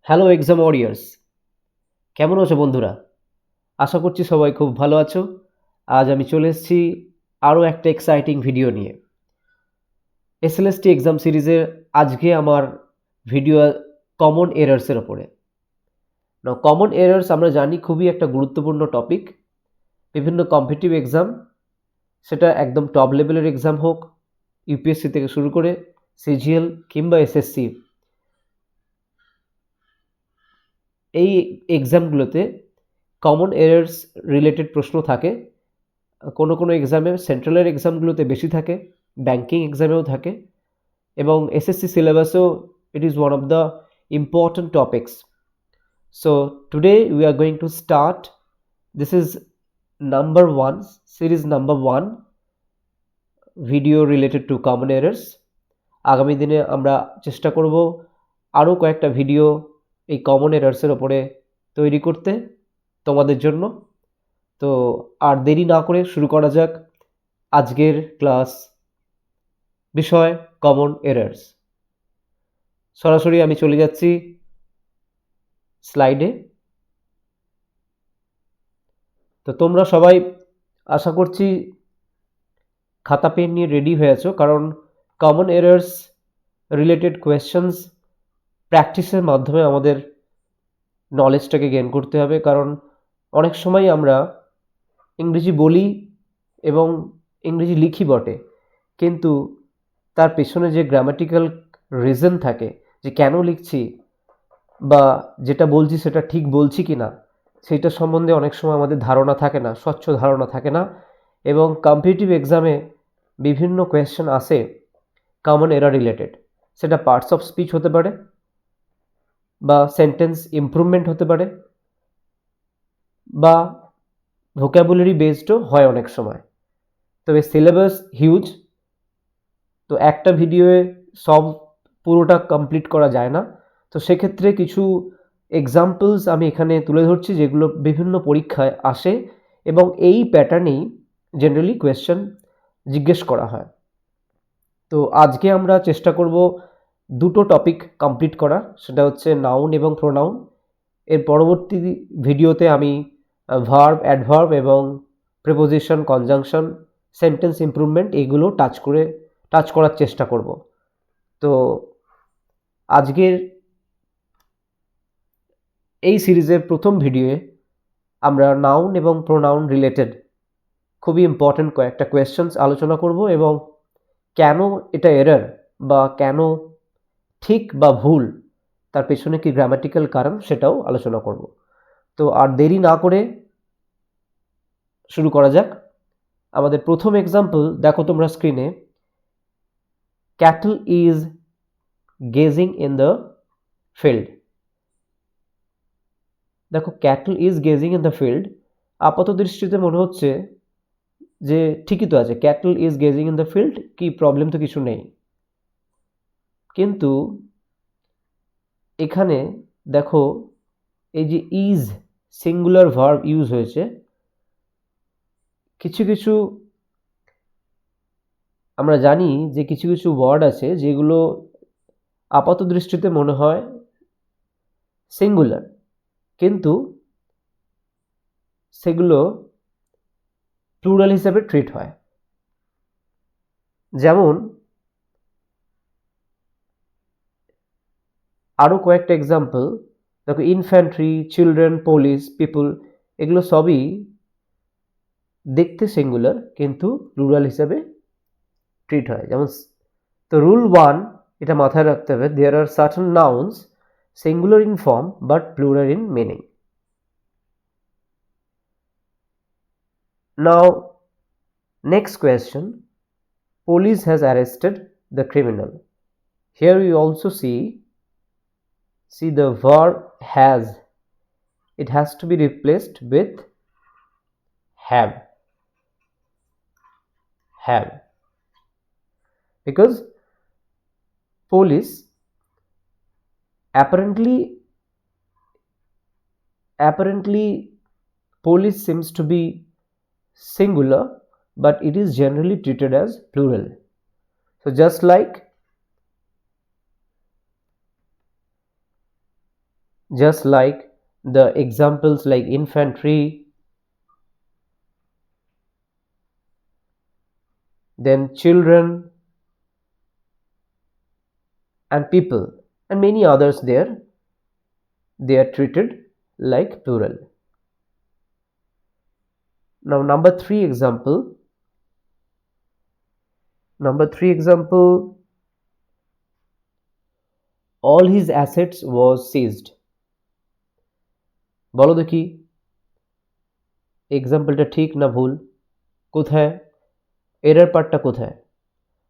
Hello exam warriors, কেমন আছো বন্ধুরা? আশা করছি সবাই খুব ভালো আছো। আজ আমি চলে এসেছি আরও একটা এক্সাইটিং ভিডিও নিয়ে। এসএলএসটি এক্সাম সিরিজের আজকে আমার ভিডিও কমন এরার্সের ওপরে। কমন এরার্স আমরা জানি খুবই একটা গুরুত্বপূর্ণ টপিক। বিভিন্ন কম্পিটিটিভ এক্সাম, সেটা একদম টপ লেভেলের এক্সাম হোক, ইউপিএসসি থেকে শুরু করে সিজিএল কিংবা এসএসসি, এই এক্সামগুলোতে কমন এরার্স রিলেটেড প্রশ্ন থাকে। কোনো কোনো এক্সামে সেন্ট্রালের এক্সামগুলোতে বেশি থাকে, ব্যাংকিং এক্সামেও থাকে, এবং এসএসসি সিলেবাসেও it is one of the important topics. So today we are going to start, this is number one, series number one, video related to common errors. আগামী দিনে আমরা চেষ্টা করব আরও কয়েকটা ভিডিও এই কমন এরার্সের ওপরে তৈরি করতে তোমাদের জন্য। তো আর দেরি না করে শুরু করা যাক আজকের ক্লাস, বিষয় কমন এরার্স। সরাসরি আমি চলে যাচ্ছি স্লাইডে। তো তোমরা সবাই আশা করছি খাতা পেন নিয়ে রেডি হয়ে আছো, কারণ কমন এরার্স রিলেটেড কোয়েশ্চেন্স প্র্যাকটিসের মাধ্যমে আমাদের নলেজটাকে গেইন করতে হবে। কারণ অনেক সময় আমরা ইংরেজি বলি এবং ইংরেজি লিখি বটে, কিন্তু তার পেছনে যে গ্রামাটিক্যাল রিজন থাকে, যে কেন লিখছি বা যেটা বলছি সেটা ঠিক বলছি কি না, সেইটা সম্বন্ধে অনেক সময় আমাদের ধারণা থাকে না, স্বচ্ছ ধারণা থাকে না। এবং কম্পিটিটিভ এক্সামে বিভিন্ন কোয়েশ্চেন আসে কমন এরার রিলেটেড, সেটা পার্টস অফ স্পিচ হতে পারে বা সেন্টেন্স ইমপ্রুভমেন্ট হতে পারে বা ভোকাবুলারি বেসডও হয় অনেক সময়। তবে সিলেবাস হিউজ, তো একটা ভিডিওয়ে সব পুরোটা কমপ্লিট করা যায় না। তো সেক্ষেত্রে কিছু এক্সাম্পলস আমি এখানে তুলে ধরছি যেগুলো বিভিন্ন পরীক্ষায় আসে এবং এই প্যাটার্নেই জেনারেলি কোয়েশ্চেন জিজ্ঞেস করা হয়। তো আজকে আমরা চেষ্টা করব দুটো টপিক কমপ্লিট করার, সেটা হচ্ছে নাউন এবং প্রোনাউন। এর পরবর্তী ভিডিওতে আমি ভার্ব, অ্যাডভার্ব এবং প্রিপোজিশন, কনজাংশন, সেন্টেন্স ইমপ্রুভমেন্ট এগুলো টাচ করার চেষ্টা করব। তো আজকের এই সিরিজের প্রথম ভিডিওয়ে আমরা নাউন এবং প্রোনাউন রিলেটেড খুবই ইম্পর্ট্যান্ট কয়েকটা কোয়েশ্চেন্স আলোচনা করব এবং কেন এটা এরার বা কেন ঠিক বা ভুল, তার পেছনে কি গ্রামাটিক্যাল কারণ, সেটাও আলোচনা করব। তো আর দেরি না করে শুরু করা যাক। আমাদের প্রথম এক্সাম্পল দেখো তোমরা স্ক্রিনে, cattle is grazing in the field. দেখো cattle is grazing in the field, আপাত দৃষ্টিতে মনে হচ্ছে যে ঠিকই তো আছে, cattle is grazing in the field, কি প্রবলেম তো কিছু নেই। কিন্তু এখানে দেখো এই যে ইজ সিঙ্গুলার ভার্ব ইউজ হয়েছে, কিছু কিছু আমরা জানি যে কিছু কিছু ওয়ার্ড আছে যেগুলো আপাত দৃষ্টিতে মনে হয় সিঙ্গুলার, কিন্তু সেগুলো প্লুরাল হিসেবে ট্রিট হয়। যেমন আরও কয়েকটা এক্সাম্পল দেখো, ইনফ্যান্ট্রি, চিলড্রেন, পুলিশ, পিপল, এগুলো সবই দেখতে সিঙ্গুলার কিন্তু প্লুরাল হিসেবে ট্রিট হয়। যেমন তো রুল ওয়ান, এটা মাথায় রাখতে হবে, there are certain nouns singular in form but plural in meaning. Now, next question, police has arrested the criminal. Here you also see the verb has, it has to be replaced with have, because police apparently police seems to be singular, but it is generally treated as plural. So just like just like the examples like infantry, then children and people, and many others there, they are treated like plural. Now number three example, all his assets was seized. বলো দেখি এক্সাম্পলটা ঠিক না ভুল, কোথায় error পার্টটা কোথায়?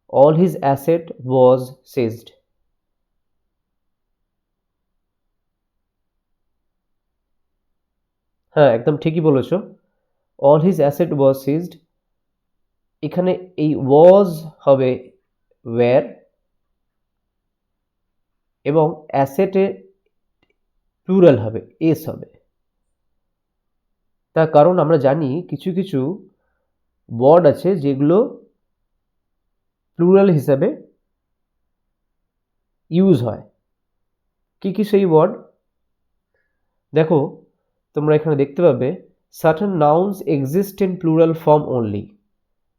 all his asset was seized. হ্যাঁ একদম ঠিকই বলেছো, all his asset was seized। এখানে এই was হবে where, এবং অ্যাসেটে প্লুরাল হবে, এস হবে। তার কারণ আমরা জানি কিছু কিছু ওয়ার্ড আছে যেগুলো প্লুরাল হিসাবে ইউজ হয়। কি কি সেই ওয়ার্ড? দেখো তোমরা এখানে দেখতে পাবে certain nouns exist in plural form only.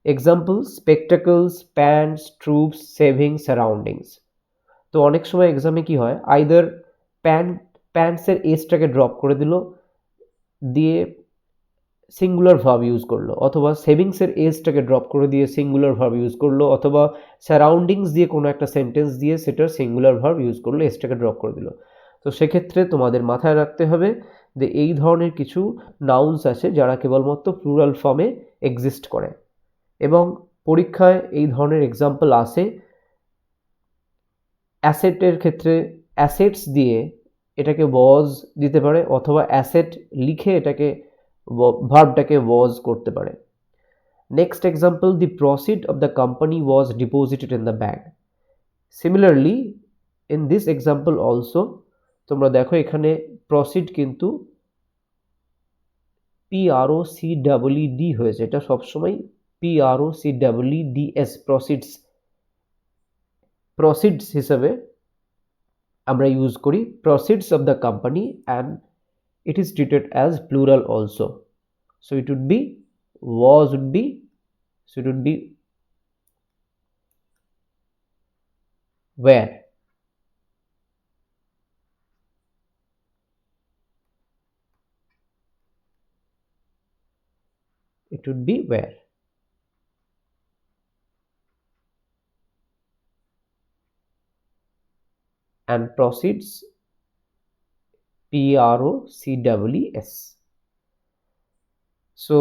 Examples: spectacles, pants, troops, saving, surroundings. তো অনেক সময় এক্সামে কি হয়, আইদার প্যান্টসের এসটাকে ড্রপ করে দিল, দিয়ে সিঙ্গুলার ভার্ব ইউজ করলো, অথবা সেভিংসের এসটাকে ড্রপ করে দিয়ে সিঙ্গুলার ভার্ব ইউজ করলো, অথবা সারাউন্ডিংস দিয়ে কোনো একটা সেন্টেন্স দিয়ে সেটার সিঙ্গুলার ভার্ব ইউজ করলো, এসটাকে ড্রপ করে দিল। তো সেক্ষেত্রে তোমাদের মাথায় রাখতে হবে যে এই ধরনের কিছু নাউন্স আছে যারা কেবলমাত্র প্লুরাল ফর্মে এক্সিস্ট করে, এবং পরীক্ষায় এই ধরনের এক্সাম্পল আসে। অ্যাসেটের ক্ষেত্রে অ্যাসেটস দিয়ে এটাকে ওয়াজ দিতে পারে, অথবা অ্যাসেট লিখে এটাকে ভার্বটাকে ওয়াজ করতে পারে। Next example, the proceed of the company was deposited in the bank. Similarly in this example also তোমরা দেখো এখানে প্রসিড কিন্তু PROCEED হয়েছে, এটা সবসময় PROCEEDS প্রসিডস হিসেবে আমরা ইউজ করি, proceeds of the company, and it is treated as plural also. So it would be where. It would be where. And proceeds PROCEEDS. So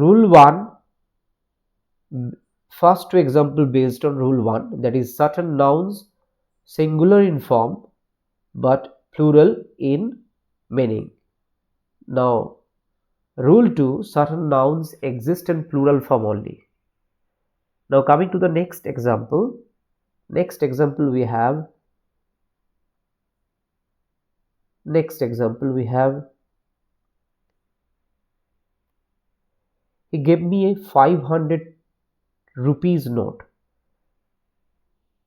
rule 1, first two example based on rule 1, that is certain nouns singular in form but plural in meaning. Now rule 2, certain nouns exist in plural form only. Now coming to the next example we have he gave me a 500 rupees note.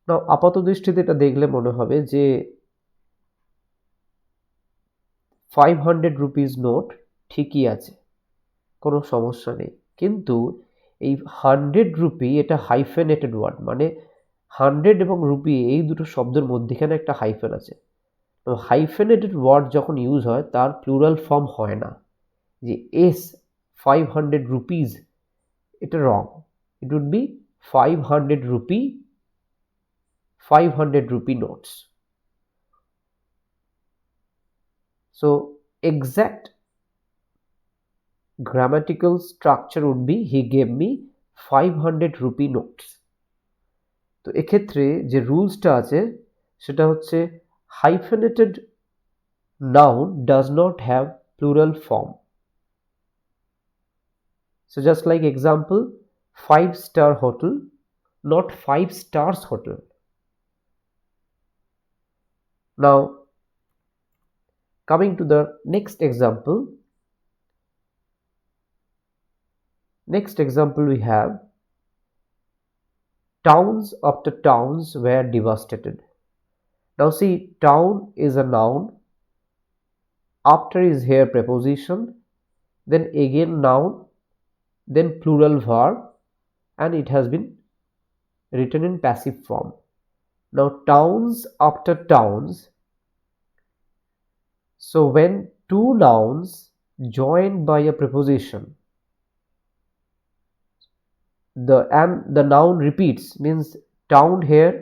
Now আপাত দৃষ্টিতে এটা দেখলে মনে হবে যে 500 rupees note ঠিকই আছে, কোনো সমস্যা নেই, কিন্তু এই 100 রুপি এটা হাইফেনেটেড ওয়ার্ড, মানে 100 এবং রুপি এই দুটো শব্দের মধ্যেখানে একটা হাইফেন আছে। তো হাইফেনেটেড ওয়ার্ড যখন ইউজ হয় তার প্লুরাল ফর্ম হয় না, যে এস 500 রুপিজ, এটা wrong, it would be 500 rupee notes. So exact grammatical structure would be he gave me 500 rupee notes. তো এক্ষেত্রে যে রুলসটা আছে সেটা হচ্ছে hyphenated noun does not have plural form. So just like example, 5-star hotel, not 5 stars hotel. Now coming to the next example we have towns after towns were devastated. Now see, town is a noun. After is here preposition, then again noun, then plural verb, and it has been written in passive form. Now towns after towns. So when two nouns joined by a preposition, the noun repeats, means town here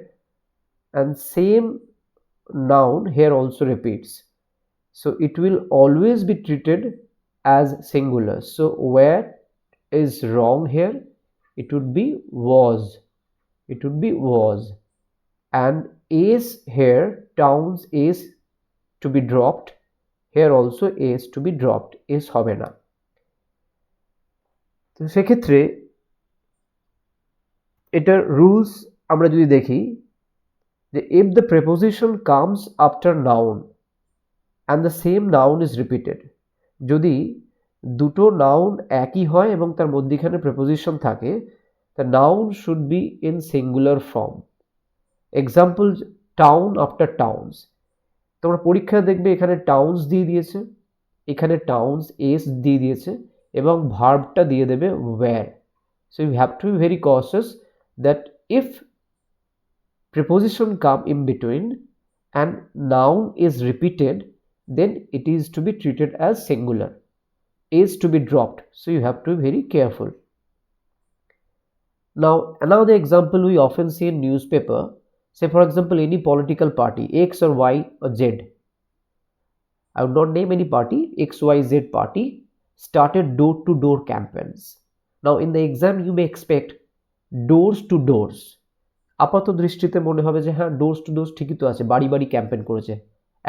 and same noun here also repeats. So it will always be treated as singular. So where is wrong here? It would be was. It would be was. And is here, towns is to be dropped. Here also is to be dropped. is হবে না। তো সেক্ষেত্রে এটার rules আমরা যদি দেখি যে if the preposition comes after noun and the same noun is repeated, যদি দুটো নাউন একই হয় এবং তার মধ্যখানে প্রেপোজিশন থাকে, the noun should be in singular form. Example, town after towns. তোমরা পরীক্ষায় দেখবে এখানে টাউন্স দিয়ে দিয়েছে, এখানে টাউন্স এস দিয়ে দিয়েছে এবং ভার্বটা দিয়ে দেবে ওয়্যার। So you have to be very conscious that if preposition come in between and noun is repeated, then it is to be treated as singular, is to be dropped. So you have to be very careful. Now another example we often see in newspaper, say for example any political party X or Y or Z. I would not name any party, XYZ party started door to door campaigns. Now in the exam you may expect doors to doors. আপাত দৃষ্টিতে মনে হবে যে হ্যাঁ doors two doors ঠিকই তো আছে, বাড়ি বাড়ি ক্যাম্পেন করেছে,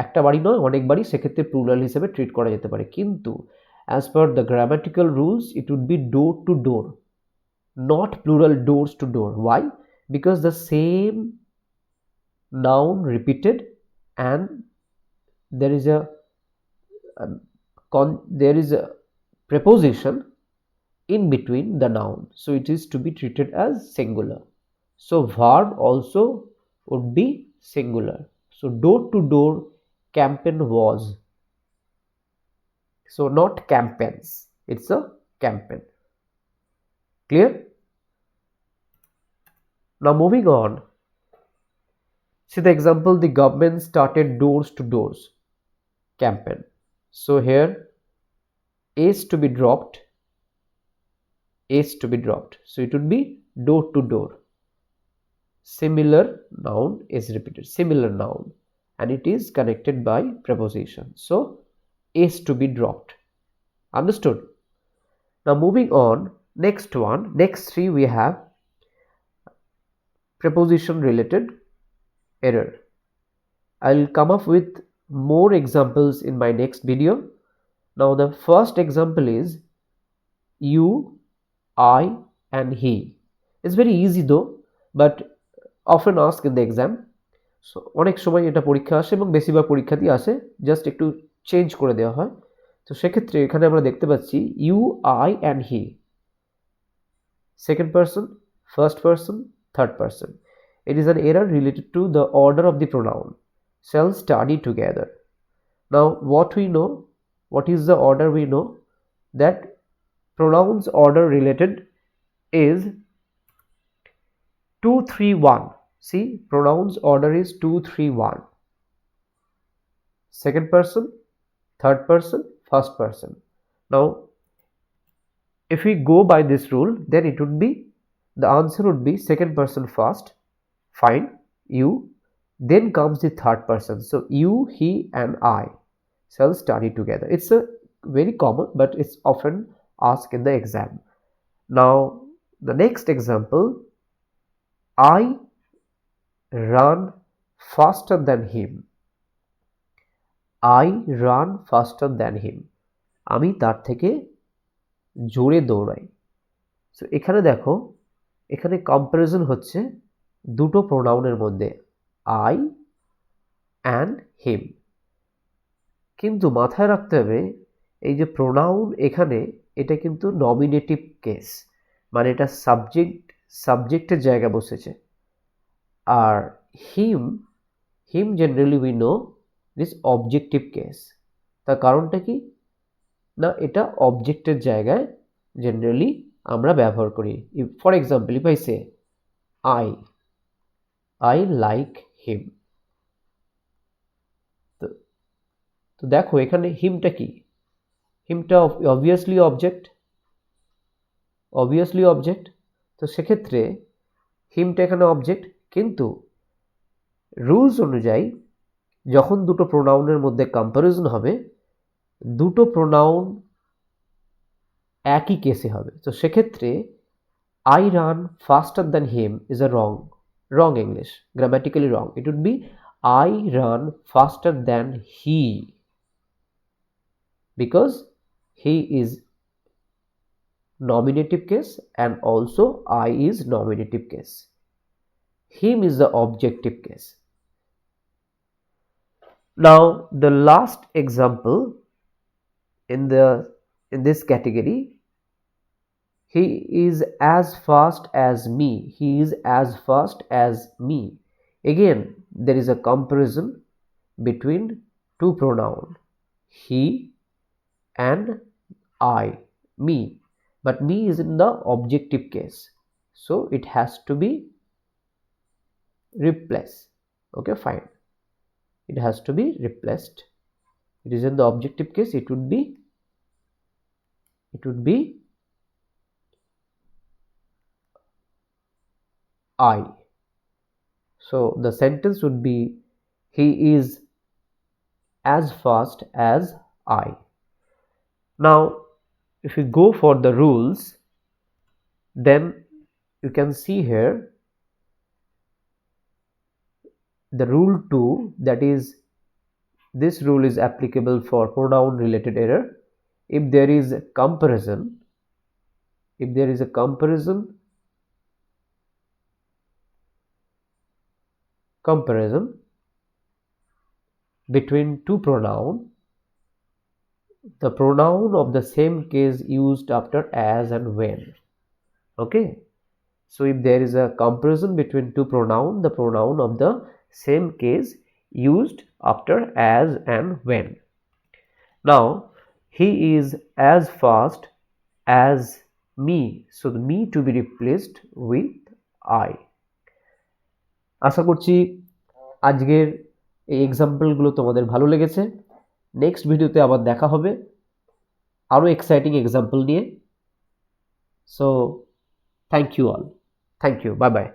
একটা বাড়ি নয় অনেক বাড়ি, সেক্ষেত্রে প্লুরাল হিসেবে ট্রিট করা যেতে পারে। কিন্তু as per the grammatical rules it would be door to door, not plural doors to door. Why? Because the same noun repeated and there is a preposition in between the noun, so it is to be treated as singular. So verb also would be singular. So door to door campaign was. So not campaigns, it's a campaign. Clear? Now moving on. See the example, the government started doors to doors campaign. So here is to be dropped, is to be dropped. So it would be door to door. Similar noun is repeated, similar noun, and it is connected by preposition. So is to be dropped. Understood? Now moving on, next one, next three we have preposition related error. I'll come up with more examples in my next video. Now the first example is you, I and he. It's very easy though, but often asked in the exam. So অনেক সময় এটা পরীক্ষা আসে এবং বেশিরভাগ পরীক্ষাতেই আসে, just একটু change করে দেওয়া হয়। তো সেক্ষেত্রে এখানে আমরা দেখতে পাচ্ছি you, I and he, second person, first person, third person. It is an error related to the order of the pronoun. Shall study together. Now what we know, what is the order we know? That pronouns order related is 2 3 1. See, pronouns order is 2 3 1. Second person, third person, first person. Now if we go by this rule, then it would be, the answer would be second person first, fine, you, then comes the third person. So you, he and I shall study together. It's a very common, but it's often asked in the exam. Now the next example, I run faster than him. I run faster than him. আমি তার থেকে জোরে দৌড়াই। So এখানে দেখো, এখানে comparison হচ্ছে দুটো প্রোনাউনের মধ্যে, আই অ্যান্ড হিম। কিন্তু মাথায় রাখতে হবে এই যে প্রোনাউন এখানে, এটা কিন্তু নমিনেটিভ কেস, মানে এটা সাবজেক্টের জায়গায় বসেছে। আর হিম, him generally we know this objective case. তার কারণটা কি না, এটা অবজেক্টের জায়গায় জেনারেলি আমরা ব্যবহার করি। For example if I say I like him, তো দেখো এখানে হিমটা কি, হিমটা অবভিয়াসলি অবজেক্ট। তো সেক্ষেত্রে হিমটা এখানে অবজেক্ট, কিন্তু রুলস অনুযায়ী যখন দুটো প্রোনাউনের মধ্যে কম্পারিজন হবে, দুটো প্রোনাউন একই কেসে হবে। তো সেক্ষেত্রে I run ফাস্টার than him is a wrong English, grammatically wrong. It would be I run faster than he, because he is nominative case and also I is nominative case. Him is the objective case. Now the last example in this category, he is as fast as me, he is as fast as me. Again there is a comparison between two pronouns, he and I, me, but me is in the objective case, so it has to be replaced. Okay, fine, it has to be replaced. It is in the objective case, it would be I. So the sentence would be he is as fast as I. Now if you go for the rules, then you can see here the rule 2, that is this rule is applicable for pronoun related error. If there is a comparison between two pronouns, the pronoun of the same case used after as and when. Okay, so if there is a comparison between two pronouns, the pronoun of the same case used after as and when. Now he is as fast as me, so the me to be replaced with I. আশা করছি আজকের এই এক্সাম্পলগুলো তোমাদের ভালো লেগেছে। Next ভিডিওতে আবার দেখা হবে আরও এক্সাইটিং এক্সাম্পল নিয়ে। So thank you all, thank you, bye by.